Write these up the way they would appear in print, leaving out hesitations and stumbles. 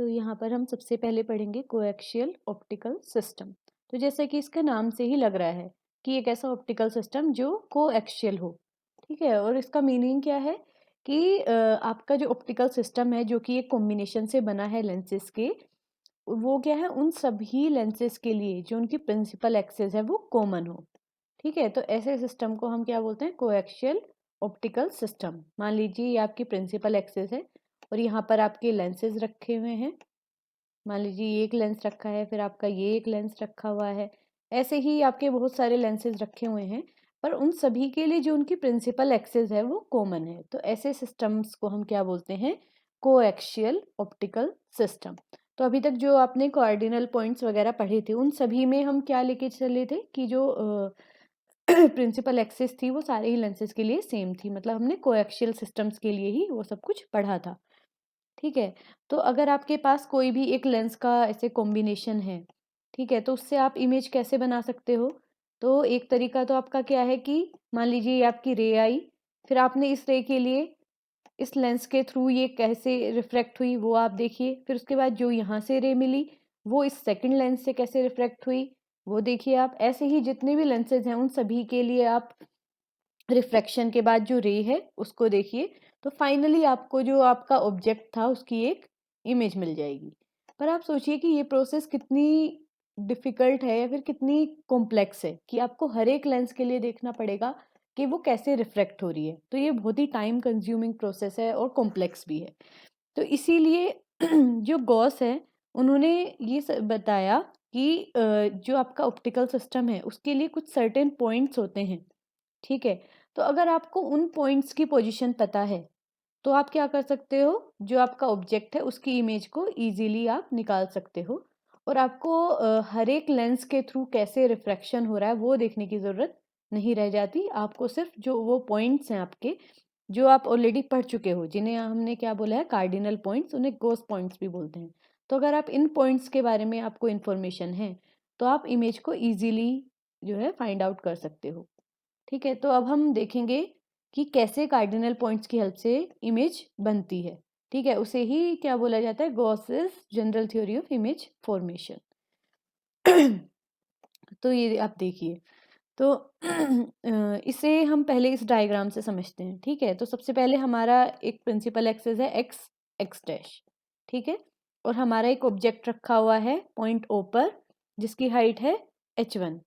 तो यहाँ पर हम सबसे पहले पढ़ेंगे कोएक्सियल ऑप्टिकल सिस्टम। तो जैसे कि इसका नाम से ही लग रहा है कि एक ऐसा ऑप्टिकल सिस्टम जो कोएक्सियल हो, ठीक है। और इसका मीनिंग क्या है कि आपका जो ऑप्टिकल सिस्टम है जो कि एक कॉम्बिनेशन से बना है लेंसेज के, वो क्या है उन सभी लेंसेज के लिए जो उनकी प्रिंसिपल एक्सिस है वो कॉमन हो, ठीक है। तो ऐसे सिस्टम को हम क्या बोलते हैं, कोएक्सियल ऑप्टिकल सिस्टम। मान लीजिए ये आपकी प्रिंसिपल एक्सिस है और यहाँ पर आपके लेंसेज रखे हुए हैं। मान लीजिए ये एक लेंस रखा है, फिर आपका ये एक लेंस रखा हुआ है, ऐसे ही आपके बहुत सारे लेंसेज रखे हुए हैं, पर उन सभी के लिए जो उनकी प्रिंसिपल एक्सिस है वो कॉमन है। तो ऐसे सिस्टम्स को हम क्या बोलते हैं, कोएक्सियल ऑप्टिकल सिस्टम। तो अभी तक जो आपने कार्डिनल पॉइंट्स वगैरह पढ़े थे उन सभी में हम क्या लेके चले थे कि जो प्रिंसिपल एक्सिस थी वो सारे ही लेंसेज के लिए सेम थी, मतलब हमने कोएक्सियल सिस्टम्स के लिए ही वो सब कुछ पढ़ा था, ठीक है। तो अगर आपके पास कोई भी एक लेंस का ऐसे कॉम्बिनेशन है, ठीक है, तो उससे आप इमेज कैसे बना सकते हो। तो एक तरीका तो आपका क्या है कि मान लीजिए ये आपकी रे आई, फिर आपने इस रे के लिए इस लेंस के थ्रू ये कैसे रिफ्रैक्ट हुई वो आप देखिए, फिर उसके बाद जो यहाँ से रे मिली वो इस सेकंड लेंस से कैसे रिफ्रैक्ट हुई वो देखिए आप। ऐसे ही जितने भी लेंसेज हैं उन सभी के लिए आप रिफ्रैक्शन के बाद जो रे है उसको देखिए, तो फाइनली आपको जो आपका ऑब्जेक्ट था उसकी एक इमेज मिल जाएगी। पर आप सोचिए कि ये प्रोसेस कितनी डिफिकल्ट है या फिर कितनी कॉम्प्लेक्स है कि आपको हर एक लेंस के लिए देखना पड़ेगा कि वो कैसे रिफ्रैक्ट हो रही है। तो ये बहुत ही टाइम कंज्यूमिंग प्रोसेस है और कॉम्प्लेक्स भी है। तो इसीलिए जो गॉस है उन्होंने ये बताया कि जो आपका ऑप्टिकल सिस्टम है उसके लिए कुछ सर्टेन पॉइंट्स होते हैं, ठीक है। तो अगर आपको उन पॉइंट्स की पोजीशन पता है तो आप क्या कर सकते हो, जो आपका ऑब्जेक्ट है उसकी इमेज को इजीली आप निकाल सकते हो। और आपको हर एक लेंस के थ्रू कैसे रिफ्रैक्शन हो रहा है वो देखने की ज़रूरत नहीं रह जाती। आपको सिर्फ जो वो पॉइंट्स हैं आपके जो आप ऑलरेडी पढ़ चुके हो, जिन्हें हमने क्या बोला है, कार्डिनल पॉइंट्स, उन्हें गोस पॉइंट्स भी बोलते हैं। तो अगर आप इन पॉइंट्स के बारे में आपको इन्फॉर्मेशन है तो आप इमेज को ईजिली जो है फाइंड आउट कर सकते हो, ठीक है। तो अब हम देखेंगे कि कैसे कार्डिनल पॉइंट्स की हेल्प से इमेज बनती है, ठीक है। उसे ही क्या बोला जाता है, Gauss's general theory of image formation. तो ये आप देखिए, तो इसे हम पहले इस डायग्राम से समझते हैं, ठीक है। तो सबसे पहले हमारा एक प्रिंसिपल एक्सिस है एक्स एक्स डैश, ठीक है। और हमारा एक ऑब्जेक्ट रखा हुआ है पॉइंट ओ पर जिसकी हाइट है h1,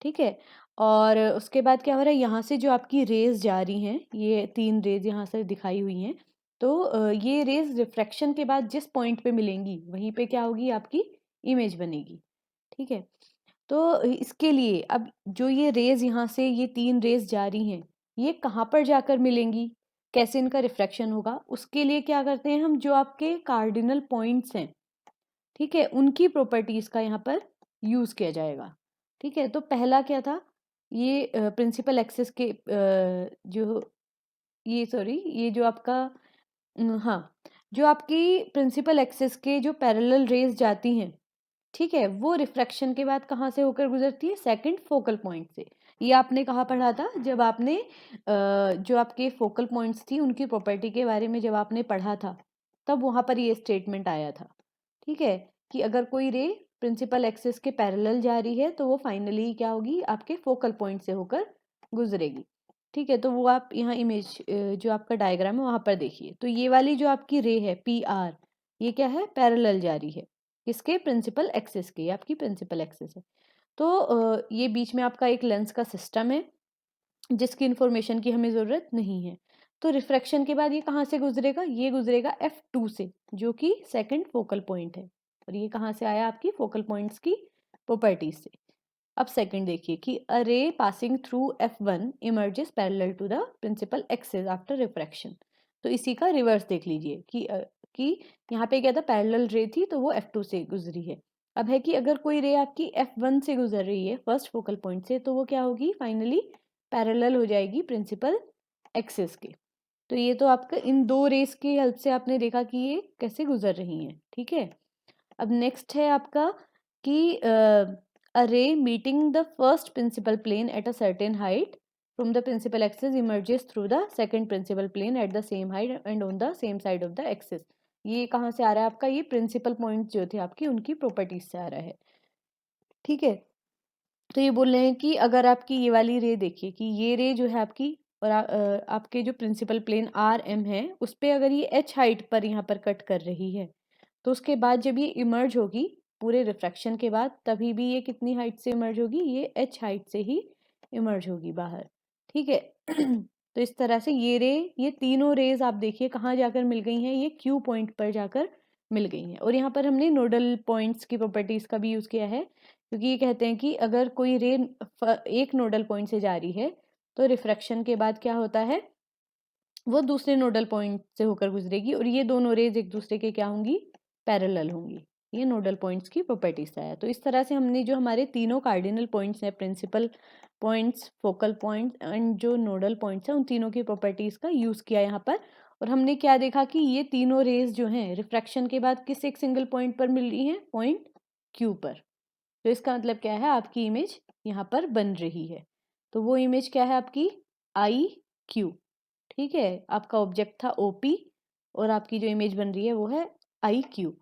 ठीक है। और उसके बाद क्या हो रहा है, यहाँ से जो आपकी रेज जा रही हैं, ये 3 रेज यहाँ से दिखाई हुई हैं। तो ये रेज रिफ्रैक्शन के बाद जिस पॉइंट पे मिलेंगी वहीं पे क्या होगी, आपकी इमेज बनेगी, ठीक है। तो इसके लिए अब जो ये रेज यहाँ से ये 3 रेज जा रही हैं, ये कहाँ पर जाकर मिलेंगी, कैसे इनका रिफ्रैक्शन होगा, उसके लिए क्या करते हैं हम, जो आपके कार्डिनल पॉइंट्स हैं, ठीक है, उनकी प्रॉपर्टीज का यहाँ पर यूज किया जाएगा, ठीक है। तो पहला क्या था, ये प्रिंसिपल एक्सिस के जो ये सॉरी ये जो आपका हाँ, जो आपकी प्रिंसिपल एक्सिस के जो पैरेलल रेज जाती हैं, ठीक है, वो रिफ्रैक्शन के बाद कहाँ से होकर गुजरती है, सेकंड फोकल पॉइंट से। ये आपने कहाँ पढ़ा था, जब आपने जो आपके फोकल पॉइंट्स थी उनकी प्रॉपर्टी के बारे में जब आपने पढ़ा था, तब वहाँ पर ये स्टेटमेंट आया था, ठीक है, कि अगर कोई रे प्रिंसिपल एक्सिस के पैरेलल जा रही है तो वो फाइनली क्या होगी, आपके फोकल पॉइंट से होकर गुजरेगी, ठीक है। तो वो आप यहाँ इमेज जो आपका डायग्राम है वहाँ पर देखिए। तो ये वाली जो आपकी रे है पी आर, ये क्या है, पैरेलल जा रही है किसके, प्रिंसिपल एक्सिस के, आपकी प्रिंसिपल एक्सिस है। तो ये बीच में आपका एक लेंस का सिस्टम है जिसकी इंफॉर्मेशन की हमें ज़रूरत नहीं है। तो रिफ्रैक्शन के बाद ये कहाँ से गुजरेगा, ये गुजरेगा F2 से, जो कि सेकंड फोकल पॉइंट है। और ये कहाँ से आया, आपकी फोकल पॉइंट्स की प्रॉपर्टीज से। अब सेकंड देखिए कि a ray passing through F1 emerges parallel to the principal axis after refraction. तो इसी का रिवर्स देख लीजिए कि यहाँ पे क्या था, पैरेलल रे थी तो वो F2 से गुजरी है। अब है कि अगर कोई रे आपकी F1 से गुजर रही है फर्स्ट फोकल पॉइंट से, तो वो क्या होगी, फाइनली पैरेलल हो जाएगी प्रिंसिपल एक्सिस के। तो ये तो आपका इन दो रेस की हेल्प से आपने देखा कि ये कैसे गुजर रही हैं, ठीक है। अब नेक्स्ट है आपका कि a ray meeting the first principal plane at a certain height from the principal axis emerges through the second principal plane at the same height and on the same side of the axis। ये कहाँ से आ रहा है आपका, ये principal point जो थे आपकी उनकी प्रॉपर्टीज से आ रहा है। ठीक है, तो ये बोल रहे हैं कि अगर आपकी ये वाली रे देखिए कि ये रे जो है आपकी और आपके जो प्रिंसिपल प्लेन आर एम है उस पे अगर ये एच हाइट पर यहाँ पर कट कर रही है, तो उसके बाद जब ये इमर्ज होगी पूरे रिफ्रैक्शन के बाद, तभी भी ये कितनी हाइट से इमर्ज होगी, ये एच हाइट से ही इमर्ज होगी बाहर। ठीक है तो इस तरह से ये रे, ये तीनों रेज आप देखिए कहाँ जाकर मिल गई हैं, ये क्यू पॉइंट पर जाकर मिल गई हैं। और यहाँ पर हमने नोडल पॉइंट्स की प्रॉपर्टीज का भी यूज किया है, क्योंकि ये कहते हैं कि अगर कोई रे एक नोडल पॉइंट से जा रही है तो रिफ्रैक्शन के बाद क्या होता है, वो दूसरे नोडल पॉइंट से होकर गुजरेगी और ये दोनों रेज एक दूसरे के क्या होंगी, पैरेलल होंगी। ये नोडल पॉइंट्स की प्रॉपर्टीज है। तो इस तरह से हमने जो हमारे तीनों कार्डिनल पॉइंट्स हैं, principal points, focal points and जो नोडल पॉइंट्स हैं, उन तीनों की प्रॉपर्टीज का यूज किया यहाँ पर। और हमने क्या देखा कि ये तीनों रेज जो हैं रिफ्रैक्शन के बाद किस एक सिंगल पॉइंट पर मिल रही हैं, पॉइंट क्यू पर। तो इसका मतलब क्या है, आपकी इमेज यहाँ पर बन रही है। तो वो इमेज क्या है आपकी, आई क्यू। ठीक है, आपका ऑब्जेक्ट था ओपी और आपकी जो इमेज बन रही है वो है आई क्यू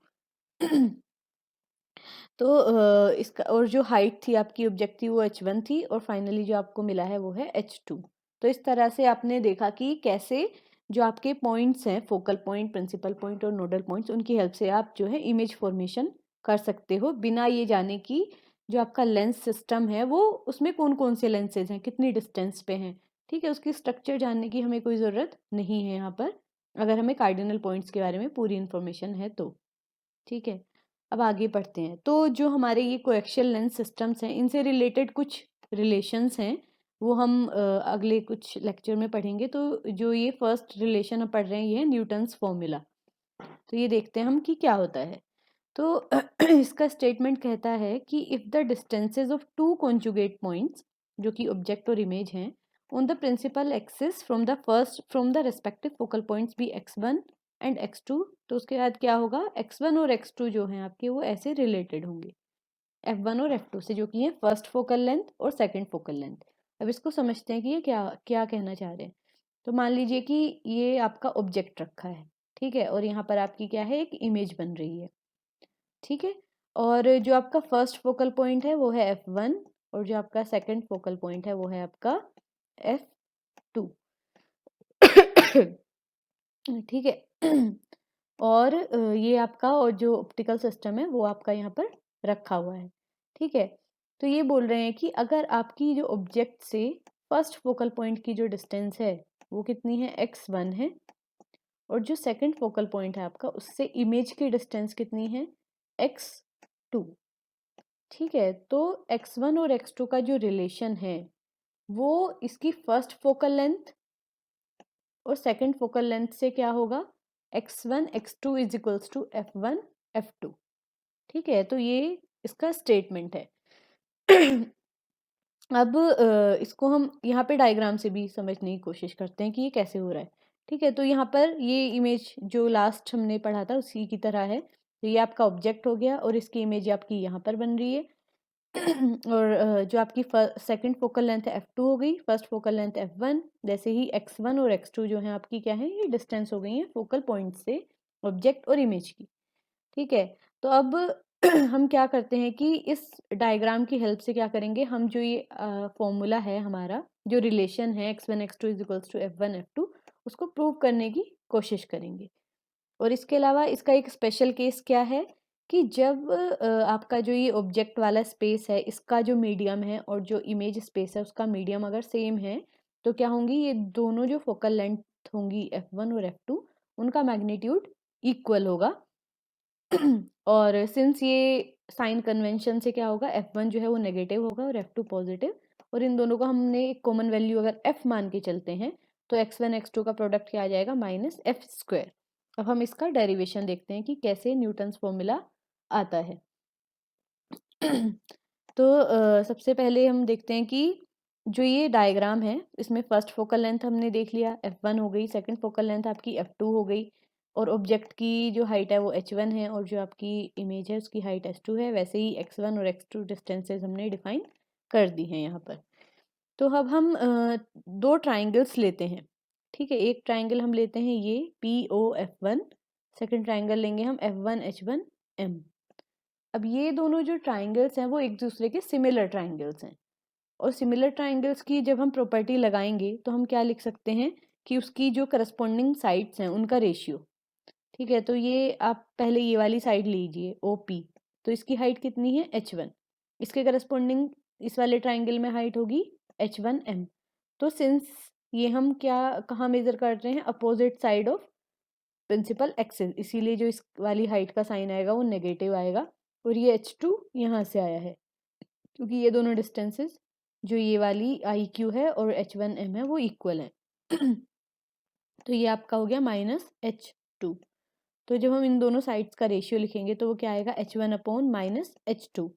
तो इसका और जो हाइट थी आपकी ऑब्जेक्ट थी वो h1 थी और फाइनली जो आपको मिला है वो है h2। तो इस तरह से आपने देखा कि कैसे जो आपके पॉइंट्स हैं, फोकल पॉइंट, प्रिंसिपल पॉइंट और नोडल पॉइंट्स, उनकी हेल्प से आप जो है इमेज फॉर्मेशन कर सकते हो बिना ये जाने कि जो आपका लेंस सिस्टम है वो उसमें कौन कौन से लेंसेज हैं, कितनी डिस्टेंस पे हैं। ठीक है, उसकी स्ट्रक्चर जानने की हमें कोई ज़रूरत नहीं है यहाँ पर, अगर हमें कार्डिनल पॉइंट्स के बारे में पूरी इन्फॉर्मेशन है तो। ठीक है, अब आगे बढ़ते हैं। तो जो हमारे ये कोएक्सियल लेंस सिस्टम्स हैं, इनसे रिलेटेड कुछ रिलेशंस हैं, वो हम अगले कुछ लेक्चर में पढ़ेंगे। तो जो ये फर्स्ट रिलेशन हम पढ़ रहे हैं ये है न्यूटन्स फॉर्मूला। तो ये देखते हैं हम कि क्या होता है। तो इसका स्टेटमेंट कहता है कि if the distances of two conjugate points, जो कि ऑब्जेक्ट और इमेज हैं, on the principal axis from the respective focal points be x1 and x2, तो उसके बाद क्या होगा, x1 और x2 जो हैं आपके वो ऐसे रिलेटेड होंगे f1 और f2 से, जो कि है फर्स्ट फोकल लेंथ और सेकंड फोकल लेंथ। अब इसको समझते हैं कि ये क्या क्या कहना चाह रहे हैं। तो मान लीजिए कि ये आपका ऑब्जेक्ट रखा है, ठीक है, और यहाँ पर आपकी क्या है, एक इमेज बन रही है। ठीक है, और जो आपका फर्स्ट फोकल पॉइंट है वो है f1 और जो आपका सेकंड फोकल पॉइंट है वो है आपका f2। ठीक है और ये आपका और जो ऑप्टिकल सिस्टम है वो आपका यहाँ पर रखा हुआ है। ठीक है, तो ये बोल रहे हैं कि अगर आपकी जो ऑब्जेक्ट से फर्स्ट फोकल पॉइंट की जो डिस्टेंस है वो कितनी है, x1 है, और जो सेकंड फोकल पॉइंट है आपका उससे इमेज की डिस्टेंस कितनी है, x2। ठीक है, तो x1 और x2 का जो रिलेशन है वो इसकी फर्स्ट फोकल लेंथ और सेकंड फोकल लेंथ से क्या होगा, x1 x2 is equals to f1 f2। ठीक है, तो ये इसका स्टेटमेंट है। अब इसको हम यहाँ पे डायग्राम से भी समझने की कोशिश करते हैं कि ये कैसे हो रहा है। ठीक है, तो यहाँ पर ये इमेज जो लास्ट हमने पढ़ा था उसी की तरह है। तो ये आपका ऑब्जेक्ट हो गया और इसकी इमेज आपकी यहाँ पर बन रही है और जो आपकी सेकंड फोकल लेंथ f2 हो गई, फर्स्ट फोकल लेंथ f1, जैसे ही x1 और x2 जो है आपकी क्या है, ये डिस्टेंस हो गई है फोकल पॉइंट से ऑब्जेक्ट और इमेज की। ठीक है, तो अब हम क्या करते हैं कि इस डायग्राम की हेल्प से क्या करेंगे, हम जो ये फॉर्मूला है हमारा, जो रिलेशन है x1 x2 is equals to f1 f2, उसको प्रूव करने की कोशिश करेंगे। और इसके अलावा इसका एक स्पेशल केस क्या है कि जब आपका जो ये ऑब्जेक्ट वाला स्पेस है इसका जो मीडियम है और जो इमेज स्पेस है उसका मीडियम अगर सेम है, तो क्या होंगी, ये दोनों जो फोकल लेंथ होंगी f1 और f2, उनका मैग्नीट्यूड इक्वल होगा। और सिंस ये साइन कन्वेंशन से क्या होगा, f1 जो है वो नेगेटिव होगा और f2 पॉजिटिव, और इन दोनों को हमने एक कॉमन वैल्यू अगर f मान के चलते हैं तो x1 x2 का प्रोडक्ट क्या आ जाएगा, -f²। अब हम इसका डेरिवेशन देखते हैं कि कैसे न्यूटन्स फॉर्मूला आता है। तो सबसे पहले हम देखते हैं कि जो ये डायग्राम है इसमें फर्स्ट फोकल लेंथ हमने देख लिया f1 हो गई, सेकंड फोकल लेंथ आपकी f2 हो गई, और ऑब्जेक्ट की जो हाइट है वो h1 है और जो आपकी इमेज है उसकी हाइट h2 है। वैसे ही x1 और x2 डिस्टेंसेस हमने डिफाइन कर दी हैं यहाँ पर। तो अब हम दो ट्राइंगल्स लेते हैं। ठीक है, एक ट्राइंगल हम लेते हैं ये POF1 सेकंड ट्राइंगल लेंगे हम F1 H1 M। अब ये दोनों जो ट्राइंगल्स हैं वो एक दूसरे के सिमिलर ट्राइंगल्स हैं, और सिमिलर ट्राइंगल्स की जब हम प्रॉपर्टी लगाएंगे तो हम क्या लिख सकते हैं कि उसकी जो करस्पॉन्डिंग साइड्स हैं उनका रेशियो। ठीक है, तो ये आप पहले ये वाली साइड लीजिए OP, तो इसकी हाइट कितनी है H1, इसके करस्पॉन्डिंग इस वाले ट्राइंगल में हाइट होगी H1M। तो सिंस ये हम क्या कहाँ मेजर कर रहे हैं, opposite side of principal axis, इसीलिए जो इस वाली हाइट का साइन आएगा वो नेगेटिव आएगा, और ये H2 यहाँ से आया है क्योंकि ये दोनों डिस्टेंसेस जो ये वाली IQ है और H1M है वो इक्वल है। तो ये आपका हो गया -H2। तो जब हम इन दोनों साइड्स का रेशियो लिखेंगे तो वो क्या आएगा, H1 अपॉन -H2।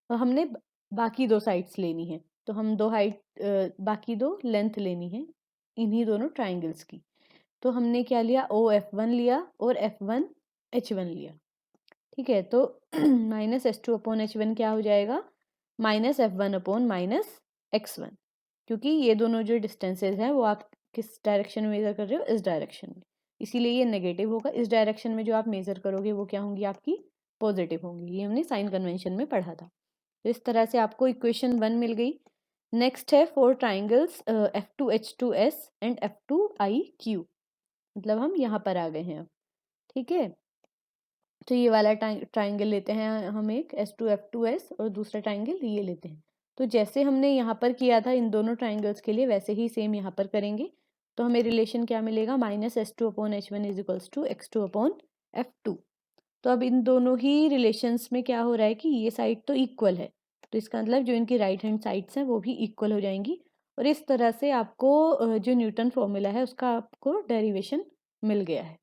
और हमने बाकी दो साइड्स लेनी है, तो हम बाकी दो लेंथ लेनी है इन्हीं दोनों ट्राइंगल्स की। तो हमने क्या लिया, OF1 लिया और F1 H1 लिया। ठीक है, तो -H2 अपॉन H1 क्या हो जाएगा, -F1 अपॉन -X1, क्योंकि ये दोनों जो डिस्टेंसेज हैं वो आप किस डायरेक्शन में मेजर कर रहे हो, इस डायरेक्शन में, इसीलिए ये नेगेटिव होगा। इस डायरेक्शन में जो आप मेजर करोगे वो क्या होंगी, आपकी पॉजिटिव होंगी। ये हमने साइन कन्वेंशन में पढ़ा था। तो इस तरह से आपको इक्वेशन 1 मिल गई। नेक्स्ट है for triangles F2H2S and F2IQ, मतलब हम यहाँ पर आ गए हैं अब। ठीक है, तो ये वाला ट्राइंगल लेते हैं हम, एक S2F2S, और दूसरा ट्राइंगल ये लेते हैं। तो जैसे हमने यहाँ पर किया था इन दोनों ट्राइंगल्स के लिए, वैसे ही सेम यहाँ पर करेंगे। तो हमें रिलेशन क्या मिलेगा, -S2 upon H1 is equals to X2 upon F2। तो अब इन दोनों ही रिलेशंस में क्या हो रहा है कि ये साइड तो इक्वल है, तो इसका मतलब जो इनकी राइट हैंड साइड्स हैं वो भी इक्वल हो जाएंगी। और इस तरह से आपको जो न्यूटन फॉर्मूला है उसका आपको डेरिवेशन मिल गया है।